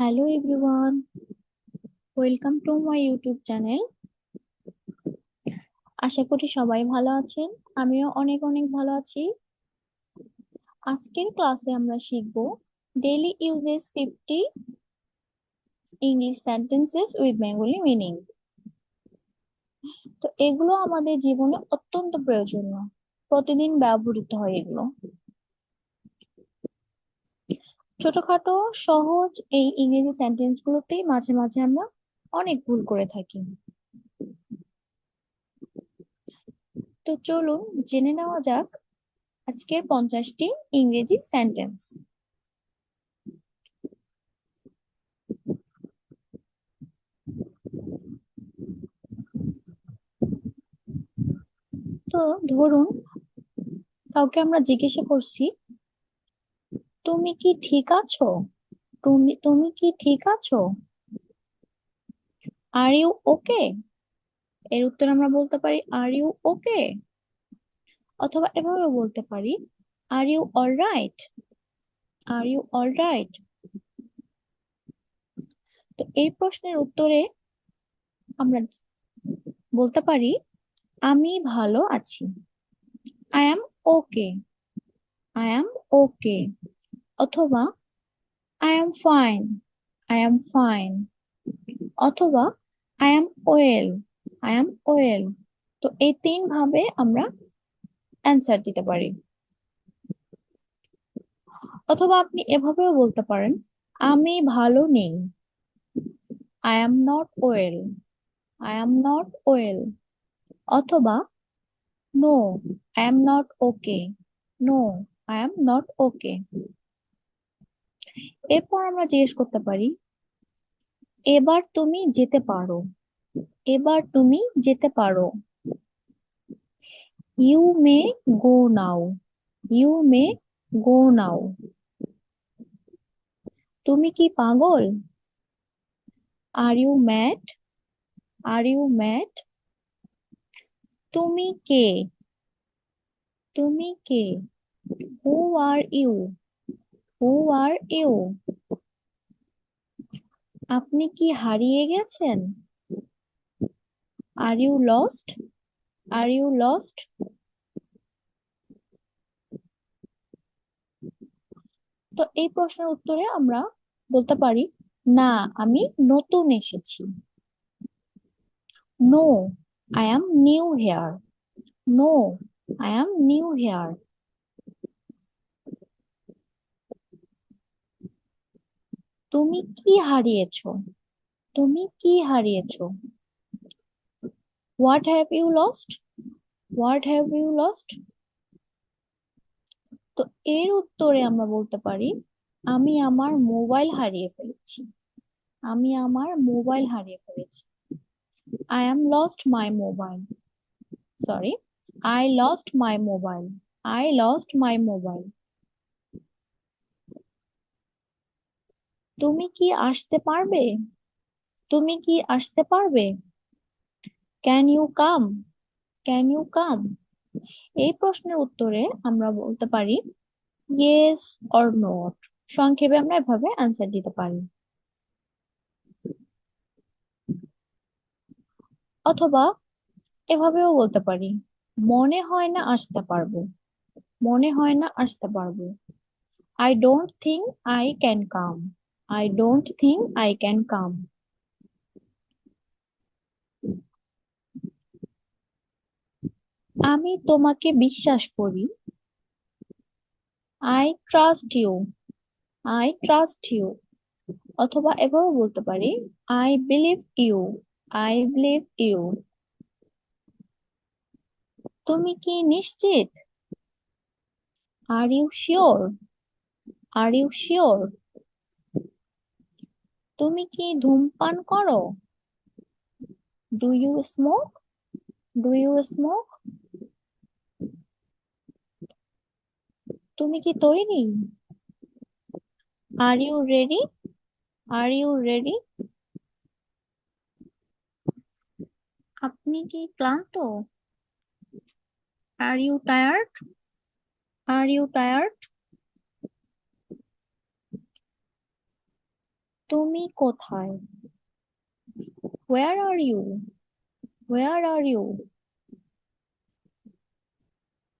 Hello everyone, welcome to my YouTube channel. আশা করি সবাই ভালো আছেন। আমিও অনেক অনেক ভালো আছি। আজকের ক্লাসে আমরা শিখব daily uses 50 English sentences with Bengali meaning. তো এগুলো আমাদের জীবনে অত্যন্ত প্রয়োজনীয়, প্রতিদিন ব্যবহৃত হয় এগুলো। ছোটখাটো সহজ এই ইংরেজি সেন্টেন্স গুলোতেই মাঝে মাঝে আমরা অনেক ভুল করে থাকি। তো চলুন জেনে নেওয়া যাক আজকের 50টি ইংরেজি সেন্টেন্স। তো ধরুন, কাউকে আমরা জিজ্ঞাসা করছি, তুমি কি ঠিক আছো? তুমি তুমি কি ঠিক আছো? Are you okay? এর উত্তর আমরা বলতে পারি আর ইউ ওকে, অথবা এভাবে বলতে পারি are you alright? Are you alright? তো এই প্রশ্নের উত্তরে আমরা বলতে পারি আমি ভালো আছি, I am okay, I am okay, অথবা I am fine, I am fine, অথবা I am well, I am well. তো এই তিন ভাবে আমরা অ্যান্সার দিতে পারি। অথবা আপনি এভাবেও বলতে পারেন আমি ভালো নেই, I am not well, I am not well, অথবা no, I am not okay, no, I am not okay. এরপর আমরা জিজ্ঞেস করতে পারি এবার তুমি যেতে পারো, এবার তুমি যেতে পারো। You may go now, you may go now. তুমি কি পাগল? Are you mad, are you mad. তুমি কে, তুমি কে? হু are you, who are you. আপনি কি হারিয়ে গেছেন? Are you lost, are you lost. তো এই প্রশ্নের উত্তরে আমরা বলতে পারি না, আমি নতুন এসেছি। No, I am new here, no, I am new here. তুমি কি হারিয়েছো? তুমি কি হারিয়েছো? What have you lost, what have you lost. তো এর উত্তরে আমরা বলতে পারি আমি আমার মোবাইল হারিয়ে ফেলেছি, আমি আমার মোবাইল হারিয়ে ফেলেছি। I am lost my mobile, sorry, I lost my mobile, I lost my mobile. তুমি কি আসতে পারবে? তুমি কি আসতে পারবে? Can you come, can you come. এই প্রশ্নের উত্তরে আমরা বলতে পারি ইয়েস অর নট। সংক্ষেপে আমরা এভাবে অ্যান্সার দিতে পারি। অথবা এভাবেও বলতে পারি মনে হয় না আসতে পারবো, মনে হয় না আসতে পারবো। I don't think I can come, I don't think I can come. আমি তোমাকে বিশ্বাস করি, I trust you, I trust you. অথবা এভাবে বলতে পারি I believe you, I believe you. তুমি কি নিশ্চিত? Are you sure, are you sure. তুমি কি ধূমপান করো? Do you smoke, do you smoke. তুমি কি তৈরি? Are you ready, are you ready. আপনি কি ক্লান্ত? Are you tired, R you tired. তুমি কোথায়? Where are you? Where are you?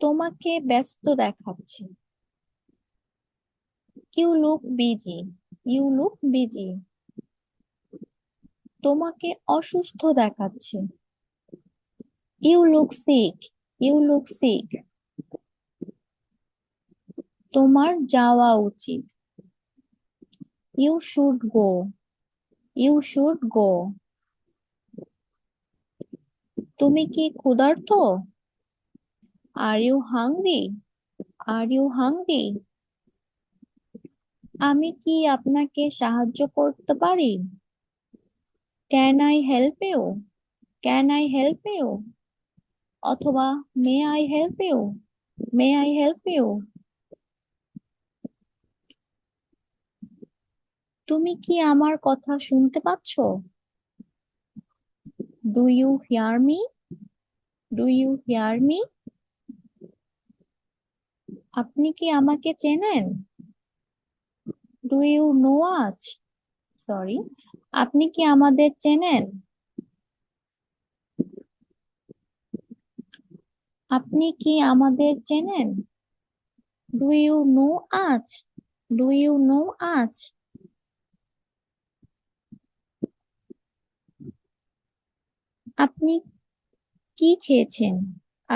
তোমাকে ব্যস্ত দেখাচ্ছে। You look busy. You look busy. তোমাকে অসুস্থ দেখাচ্ছে। You look sick. You look sick. তোমার যাওয়া উচিত। You should go. You should go. তুমি কি ক্ষুধার্ত? Are you hungry? Are you hungry? আমি কি আপনাকে সাহায্য করতে পারি? Can I help you? Can I help you? অথবা May I help you? May I help you? তুমি কি আমার কথা শুনতে পাচ্ছ? Do you hear me? Do you hear me? আপনি কি আমাকে চেনেন? Do you know us? Sorry. আপনি কি আমাদের চেনেন? আপনি কি আমাদের চেনেন? Do you know us? Do you know us? আপনি কি খেয়েছেন?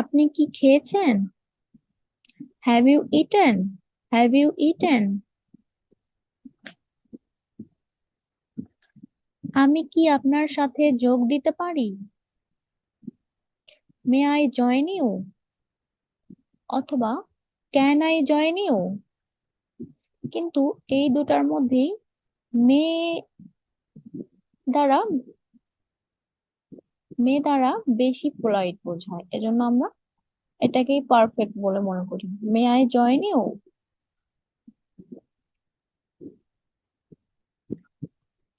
আপনি কি খেয়েছেন? Have you eaten? Have you eaten? আমি কি আপনার সাথে যোগ দিতে পারি? May I join you? অথবা Can I join you? কিন্তু এই দুটার মধ্যেই মে দ্বারা বেশি পোলাইট বোঝায়, এজন্য আমরা এটাকেই পারফেক্ট বলে মনে করি। May I join you?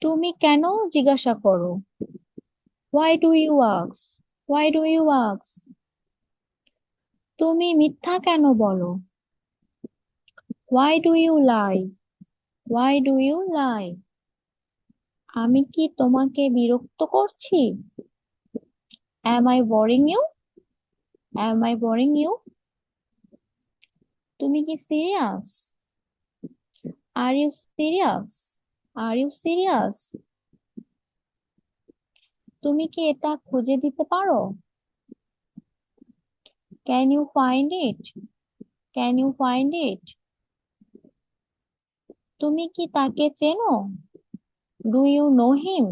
তুমি কেন জিজ্ঞাসা করো? Why do you ask? Why do you ask? তুমি মিথ্যা কেন বলো? Why do you lie? Why do you lie? আমি কি তোমাকে বিরক্ত করছি? Am I boring you? Am I boring you? তুমি কি serious? Are you serious? Are you serious? তুমি কি এটা খুঁজে দিতে পারো? Can you find it? Can you find it? তুমি কি তাকে চেনো? Do you know him?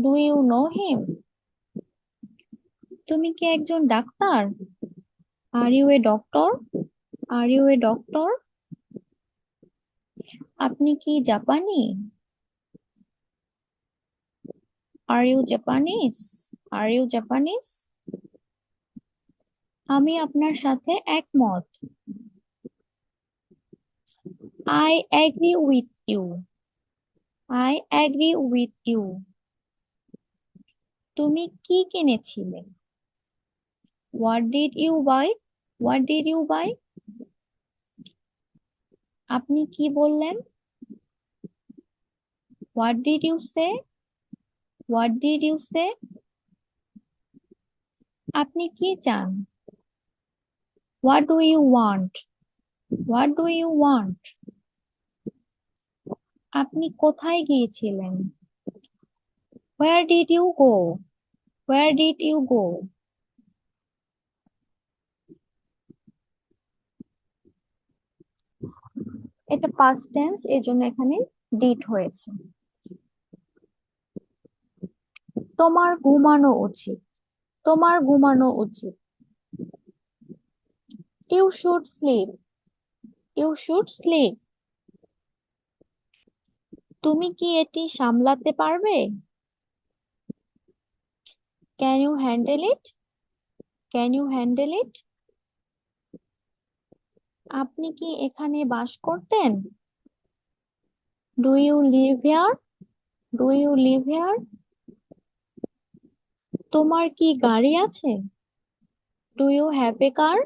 Do you know him? তুমি কি একজন doctor? Are you a doctor? Are you a doctor? আপনি কি জাপানি? Are you Japanese? Are you Japanese? আমি আপনার সাথে একমত। I agree with you. I agree with you. তুমি কি কিনেছিলে? What did you buy? What did you buy? আপনি কি বললেন? What did you say? What did you say? আপনি কি চান? What do you want? What do you want? আপনি কোথায় গিয়েছিলেন? Where did you go? Where did you go? এটা past tense, এজন্য এখানে did হয়েছে। তোমার ঘুমানো উচিত। তোমার ঘুমানো উচিত। You should sleep. You should sleep. তুমি কি এটি সামলাতে পারবে? Can you handle it? Can you handle it? আপনি কি এখানে বাস করতেন? Do you live here? Do you live here? তোমার কি গাড়ি আছে? Do you have a car?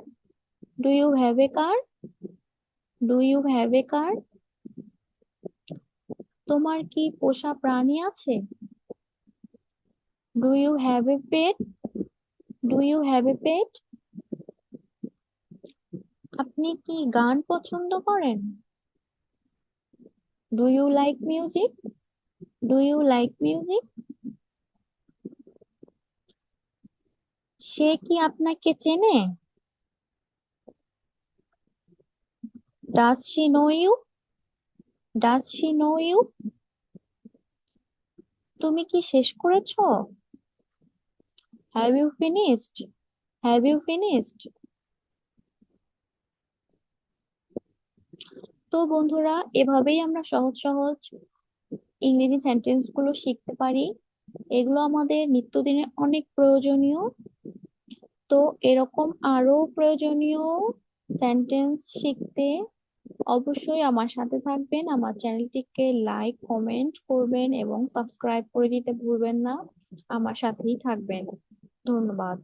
Do you have a car? Do you have a car? তোমার কি পোষা প্রাণী আছে? Do you have a pet? Do you have a pet? আপনি কি গান পছন্দ করেন? Do you like music? Do you like music? সে কি আপনাকে চেনে? Does she know you? Does she know you? তুমি কি শেষ করেছো? Have you finished? Have you finished? তো বন্ধুরা, এভাবেই আমরা সহজ সহজ ইংরেজি সেন্টেন্স গুলো শিখতে পারি। এগুলো আমাদের নিত্যদিনের অনেক প্রয়োজনীয়। তো এরকম আরো প্রয়োজনীয় সেন্টেন্স শিখতে অবশ্যই আমার সাথে থাকবেন। আমার চ্যানেলটিকে লাইক কমেন্ট করবেন এবং সাবস্ক্রাইব করে দিতে ভুলবেন না। আমার সাথেই থাকবেন। ধন্যবাদ।